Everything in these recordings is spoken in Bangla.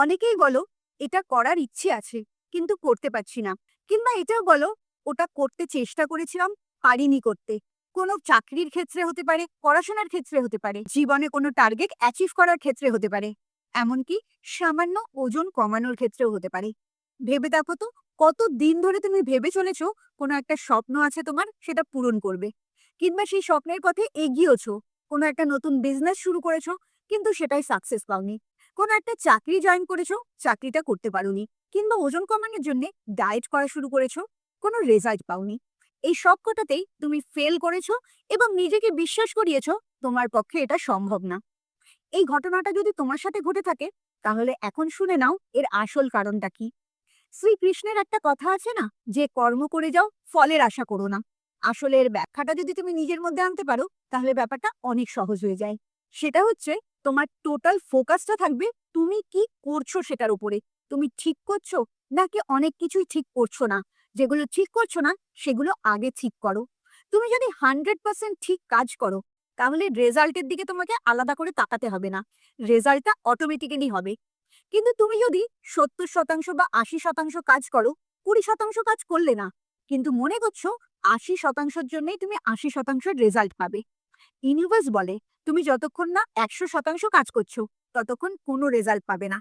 অনেকেই বলো এটা করার ইচ্ছে আছে কিন্তু করতে পারছি না, কিংবা এটাও বলো ওটা করতে চেষ্টা করেছিলাম, পারিনি করতে। কোনো চাকরির ক্ষেত্রে হতে পারে, পড়াশোনার ক্ষেত্রে হতে পারে, জীবনে কোনো টার্গেট অ্যাচিভ করার ক্ষেত্রে হতে পারে, এমনকি সামান্য ওজন কমানোর ক্ষেত্রেও হতে পারে। ভেবে দেখো তো, কত দিন ধরে তুমি ভেবে চলেছো কোনো একটা স্বপ্ন আছে তোমার, সেটা পূরণ করবে, কিংবা সেই স্বপ্নের পথে এগিয়েছো, কোনো একটা নতুন বিজনেস শুরু করেছো কিন্তু সেটাই সাকসেস পাওনি, কোনো একটা চাকরি জয়েন করেছো, চাকরিটা করতে পারোনি, কিংবা ওজন কমানোর জন্য ডায়েট করা শুরু করেছো, কোনো রেজাল্ট পাওনি। এই সব কটাতেই তুমি ফেল করেছো এবং নিজেকে বিশ্বাস করিয়েছো তোমার পক্ষে এটা সম্ভব না। এই ঘটনাটা যদি তোমার সাথে ঘটে থাকে, তাহলে এখন শুনে নাও এর আসল কারণটা কি। শ্রীকৃষ্ণের একটা কথা আছে না, যে কর্ম করে যাও, ফলের আশা করো না। আসলে এর ব্যাখ্যাটা যদি তুমি নিজের মধ্যে আনতে পারো, তাহলে ব্যাপারটা অনেক সহজ হয়ে যায়। সেটা হচ্ছে, তোমার টোটাল ফোকাসটা থাকবে তুমি কি করছো সেটার উপরে। তুমি ঠিক করছো নাকি অনেক কিছুই ঠিক করছো না। যেগুলো ঠিক করছো না সেগুলো আগে ঠিক করো। তুমি যদি 100% ঠিক কাজ করো, তাহলে রেজাল্টের দিকে তোমাকে আলাদা করে তাকাতে হবে না, রেজাল্টটা অটোমেটিক্যালি হবে। কিন্তু তুমি যদি 70% বা 80% কাজ করো, 20% কাজ করলে না, কিন্তু মনে করছো 80%-র জন্যই তুমি 80% রেজাল্ট পাবে। ইউনিভার্স বলে, তুমি যতক্ষণ না 100% কাজ করছো, ততক্ষণ কোনো রেজাল্ট পাবে না।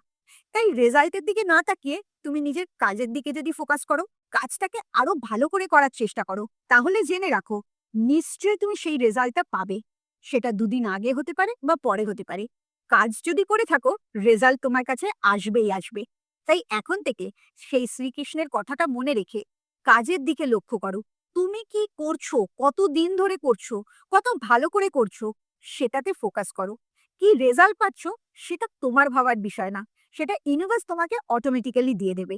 তাই রেজাল্টের দিকে না তাকিয়ে তুমি নিজের কাজের দিকে যদি ফোকাস করো, কাজটাকে আরো ভালো করে করার চেষ্টা করো, তাহলে জেনে রাখো, নিশ্চয়ই তুমি সেই রেজাল্টটা পাবে। সেটা দুদিন আগে হতে পারে বা পরে হতে পারে। কাজ যদি করে থাকো, রেজাল্ট তোমার কাছে আসবেই আসবে। তাই এখন থেকে সেই শ্রীকৃষ্ণের কথাটা মনে রেখে কাজের দিকে লক্ষ্য করো। তুমি কি করছো, কত দিন ধরে করছো, কত ভালো করে করছো, সেটাতে ফোকাস করো। কি রেজাল্ট পাচ্ছ সেটা তোমার ভাবার বিষয় না, সেটা ইউনিভার্স তোমাকে অটোমেটিক্যালি দিয়ে দেবে।